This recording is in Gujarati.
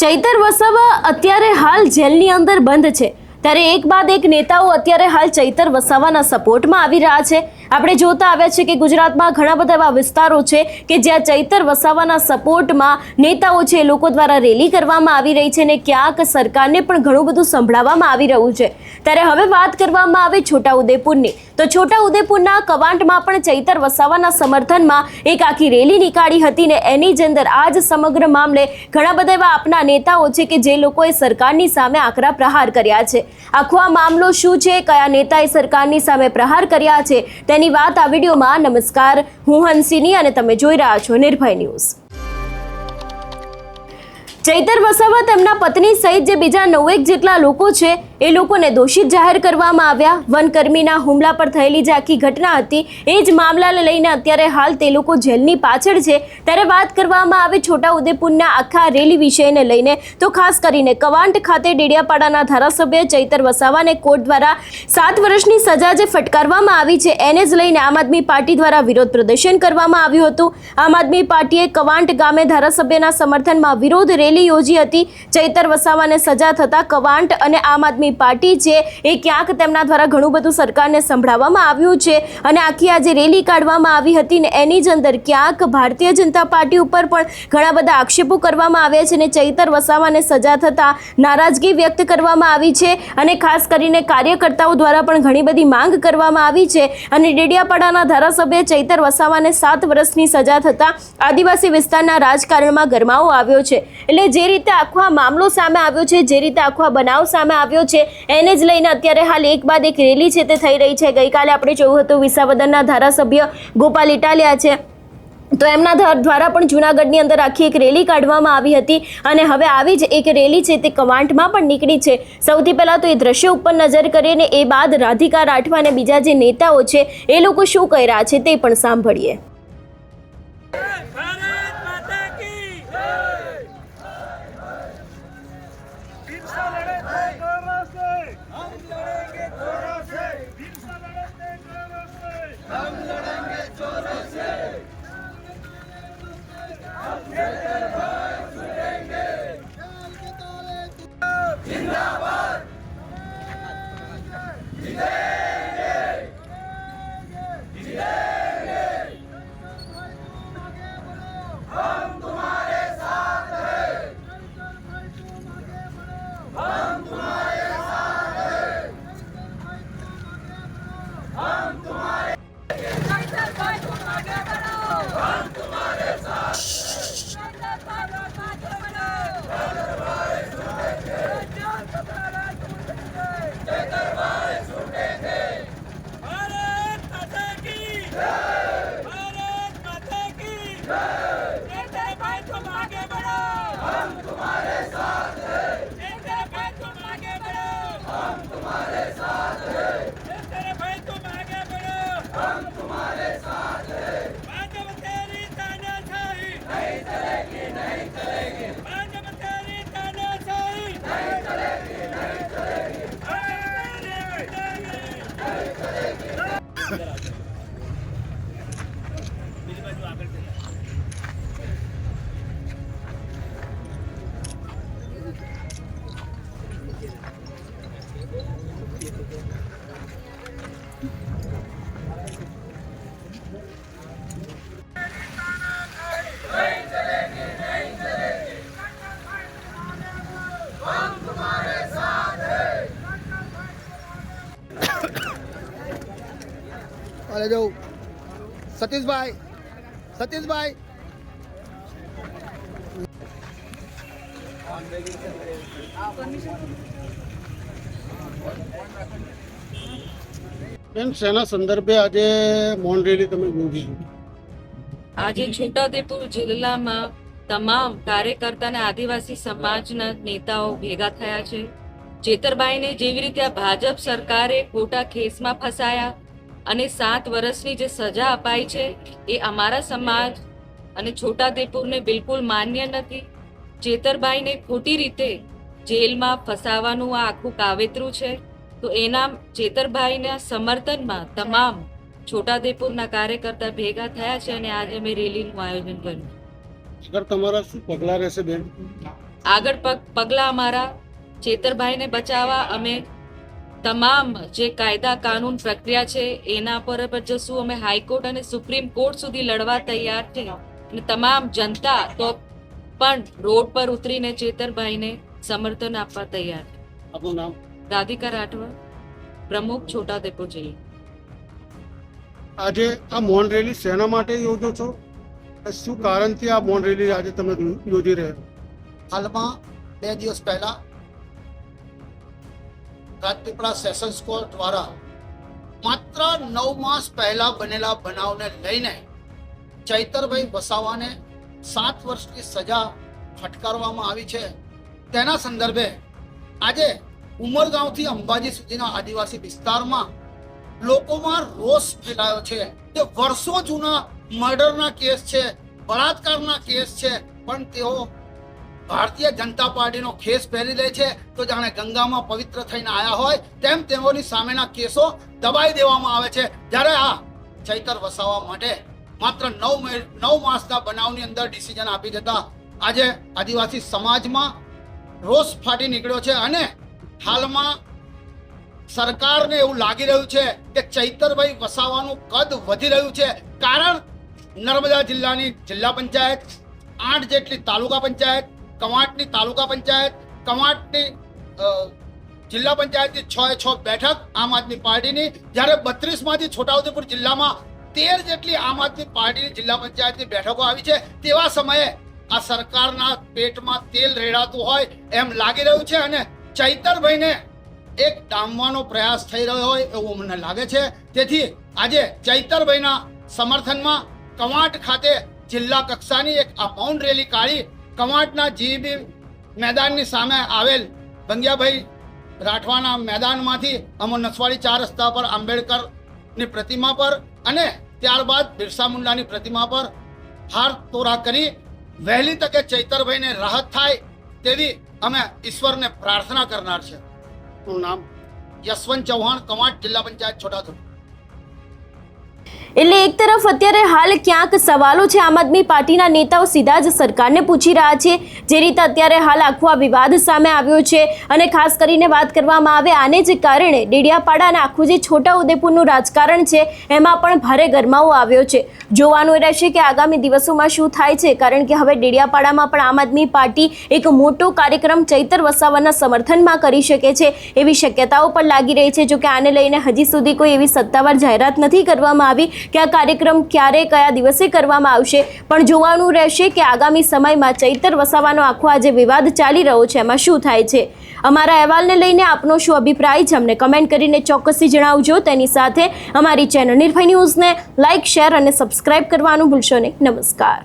ચૈતર વસાવા અત્યારે હાલ જેલની અંદર બંધ છે, ત્યારે એક બાદ એક નેતાઓ અત્યારે હાલ ચૈતર વસાવાના સપોર્ટમાં આવી રહ્યા છે. આપણે જોતા આવ્યા છે કે ગુજરાતમાં ઘણા બધા એવા વિસ્તારો છે કે જ્યાં ચૈતર વસાવાના સપોર્ટમાં નેતાઓ છે એ લોકો દ્વારા રેલી કરવામાં આવી રહી છે અને ક્યાંક સરકારને પણ ઘણું બધું સંભળાવવામાં આવી રહ્યું છે. ત્યારે હવે વાત કરવામાં આવે છોટાઉદેપુરની, તો છોટાઉદેપુરના કવાંટમાં પણ ચૈતર વસાવાના સમર્થનમાં એક આખી રેલી નીકાળી હતી ને એની જ અંદર આ જ સમગ્ર મામલે ઘણા બધા એવા આપના નેતાઓ છે કે જે લોકોએ સરકારની સામે આકરા પ્રહાર કર્યા છે. આખો આ મામલો શું છે, કયા નેતાએ સરકારની સામે પ્રહાર કર્યા છે, તેની વાત આ વિડીયોમાં. નમસ્કાર, હું હંસિની અને તમે જોઈ રહ્યા છો નિર્ભય ન્યૂઝ. ચૈતર વસાવા તેમના પત્ની સહિત જે બીજા 9 જેટલા લોકો છે એ લોકોને દોષિત જાહેર કરવામાં આવ્યા. વનકર્મીના હુમલા પર થયેલી જે આખી ઘટના હતી એ જ મામલાને લઈને અત્યારે હાલ તે લોકો જેલની પાછળ છે. ત્યારે વાત કરવામાં આવે છોટાઉદેપુરના આખા રેલી વિષયને લઈને, તો ખાસ કરીને કવાંટ ખાતે ડેડિયાપાડાના ધારાસભ્ય ચૈતર વસાવાને કોર્ટ દ્વારા 7 વર્ષની સજા જે ફટકારવામાં આવી છે એને જ લઈને આમ આદમી પાર્ટી દ્વારા વિરોધ પ્રદર્શન કરવામાં આવ્યું હતું. આમ આદમી પાર્ટીએ કવાંટ ગામે ધારાસભ્યના સમર્થનમાં વિરોધ રેલી યોજી હતી. ચૈતર વસાવાને સજા થતા કવાંટ અને આમ આદમી પાર્ટી છે એ ક્યાંક તેમના દ્વારા ઘણું બધું સરકારને સંભળાવવામાં આવ્યું છે અને આખી આજે રેલી કાઢવામાં આવી હતી ને એની જ અંદર ક્યાંક ભારતીય જનતા પાર્ટી ઉપર પણ ઘણા બધા આક્ષેપો કરવામાં આવ્યા છે અને ચૈતર વસાવાને સજા થતાં નારાજગી વ્યક્ત કરવામાં આવી છે અને ખાસ કરીને કાર્યકર્તાઓ દ્વારા પણ ઘણી બધી માંગ કરવામાં આવી છે અને ડેડિયાપાડાના ધારાસભ્ય ચૈતર વસાવાને 7 વર્ષની સજા થતાં આદિવાસી વિસ્તારના રાજકારણમાં ગરમાવો આવ્યો છે. એટલે જે રીતે આખો આ મામલો સામે આવ્યો છે, જે રીતે આખો આ બનાવ સામે આવ્યો છે એને જ લઈને અત્યારે હાલ એક બાદ એક રેલી છે તે થઈ રહી છે. ગઈકાલે આપણે જોયું હતું વિસાવદરના ધારાસભ્ય ગોપાલ ઇટાલિયા છે, તો એમના દ્વારા પણ જૂનાગઢની અંદર આખી એક રેલી કાઢવામાં આવી હતી અને હવે આવી જ એક રેલી છે તે કવાંટમાં પણ નીકળી છે. સૌથી પહેલાં તો એ દ્રશ્ય ઉપર નજર કરીએ ને એ બાદ રાધિકા રાઠવા અને બીજા જે નેતાઓ છે એ લોકો શું કહી રહ્યા છે તે પણ સાંભળીએ. અરે જો સતીશભાઈ બેન, શેના સંદર્ભે આજે મૌન રેલી તમે યોજી? આજે છોટાઉદેપુર જિલ્લામાં તમામ કાર્યકર્તા અને આદિવાસી સમાજના નેતાઓ ભેગા થયા છે. ચેતરભાઈને જેવી રીતે આ ભાજપ સરકારે ખોટા કેસમાં ફસાયા અને 7 વર્ષની જે સજા અપાઈ છે એ અમારા સમાજ અને છોટાઉદેપુરને બિલકુલ માન્ય નથી. ચેતરભાઈને ખોટી રીતે જેલમાં ફસાવાનું આ આખું કાવતરું છે. તો એના ચેતરભાઈના સમર્થનમાં તમામ છોટાઉદેપુરના કાર્યકર્તા ભેગા થયા છે અને આજે અમે રેલીનું આયોજન કર્યું. સર, તમારા શું પગલાં રહેશે બેન? આગળ પગલાં અમારા ચેતરભાઈને બચાવવા અમે તમામ જે કાયદા કાનૂન પ્રક્રિયા છે એના પર જશું. અમે હાઈકોર્ટ અને સુપ્રીમ કોર્ટ સુધી લડવા તૈયાર છે અને તમામ જનતા તો પણ રોડ પર ઉતરીને ચેતરભાઈને સમર્થન આપવા તૈયાર છે. આપનું નામ? રાધિકા રાઠવા, પ્રમુખ છોટાઉદેપુર જિલ્લા. આજે આ મૌન રેલી શેના માટે યોજો છો? શું કારણથી આ મૌન રેલી આજે તમે યોજી રહ્યા? હાલમાં 2 દિવસ પહેલા રાજપીપળા સેશન્સ કોર્ટ દ્વારા માત્ર 9 માસ પહેલા બનેલા બનાવને લઈને ચૈતરભાઈ વસાવાને 7 વર્ષની સજા ફટકારવામાં આવી છે. તેના સંદર્ભે આજે ઉમરગાંવથી અંબાજી સુધીના આદિવાસી વિસ્તારમાં લોકોમાં રોષ ફેલાયો છે. તે વર્ષો જૂના મર્ડરના કેસ છે, બળાત્કારના કેસ છે, પણ તેઓ ભારતીય જનતા પાર્ટીનો ખેસ પહેરી લે છે તો જાણે ગંગામાં પવિત્ર થઈને આવ્યા હોય તેમ તેઓની સામેના કેસો દબાઈ દેવામાં આવે છે. જ્યારે આ ચૈતર વસાવા માટે માત્ર 9 માસના બનાવની અંદર ડિસિઝન આપી દેતા આજે આદિવાસી સમાજમાં રોષ ફાટી નીકળ્યો છે અને હાલમાં સરકારને એવું લાગી રહ્યું છે કે ચૈતરભાઈ વસાવાનું કદ વધી રહ્યું છે. કારણ નર્મદા જિલ્લાની જિલ્લા પંચાયત, 8 જેટલી તાલુકા પંચાયત, કવાંટની તાલુકા પંચાયત, કવાંટની જિલ્લા પંચાયતની 6 બેઠક આમ આદમી પાર્ટીની, જ્યારે 32માંથી છોટાઉદેપુર જિલ્લામાં 13 જેટલી આમ આદમી પાર્ટીની જિલ્લા પંચાયતની બેઠકો આવી છે. તેવા સમયે આ સરકારના પેટમાં તેલ રેડાતું હોય એમ લાગી રહ્યું છે અને ચૈતરભાઈને એક ડામવાનો પ્રયાસ થઈ રહ્યો હોય એવું મને લાગે છે. તેથી આજે ચૈતરભાઈના સમર્થનમાં કવાંટ ખાતે જિલ્લા કક્ષાની એક આ મૌન રેલી કાઢી કવાંટના જીબી મેદાનની સામે આવેલ ભંગિયાભાઈ રાઠવાના મેદાનમાંથી અમો નસવાડી 4 રસ્તા પર આંબેડકરની પ્રતિમા પર અને ત્યારબાદ બિરસા મુંડાની પ્રતિમા પર હાર તોરા કરી વહેલી તકે ચૈતરભાઈને રાહત થાય તેવી અમે ઈશ્વરને પ્રાર્થના કરનાર છે. આપનું નામ? યશવંત ચૌહાણ, કવાંટ જિલ્લા પંચાયત છોટાઉદેપુર. એટલે એક તરફ અત્યારે હાલ ક્યાંક સવાલો છે આમ આદમી પાર્ટીના નેતાઓ સીધા જ સરકારને પૂછી રહ્યા છે. જે રીતે અત્યારે હાલ આખો આ વિવાદ સામે આવ્યો છે અને ખાસ કરીને વાત કરવામાં આવે આને જ કારણે ડેડિયાપાડા અને આખું જે છોટાઉદેપુરનું રાજકારણ છે એમાં પણ ભારે ગરમાવો આવ્યો છે. જોવાનું રહેશે કે આગામી દિવસોમાં શું થાય છે, કારણ કે હવે ડેડિયાપાડામાં પણ આમ આદમી પાર્ટી એક મોટો કાર્યક્રમ ચૈતર વસાવાના સમર્થનમાં કરી શકે છે એવી શક્યતાઓ પણ લાગી રહી છે. જોકે આને લઈને હજી સુધી કોઈ એવી સત્તાવાર જાહેરાત નથી કરવામાં આવી કે આ કાર્યક્રમ ક્યારે કયા દિવસે કરવામાં આવશે, પણ જોવાનું રહેશે કે આગામી સમયમાં ચૈતર વસાવાનો આખો આ જે વિવાદ ચાલી રહ્યો છે એમાં શું થાય છે. અમારા અહેવાલને લઈને આપનો શું અભિપ્રાય છે અમને કમેન્ટ કરીને ચોક્કસથી જણાવજો. તેની સાથે અમારી ચેનલ નિર્ભય ન્યૂઝને લાઇક, શેર અને સબસ્ક્રાઇબ કરવાનું ભૂલશો નહીં. નમસ્કાર.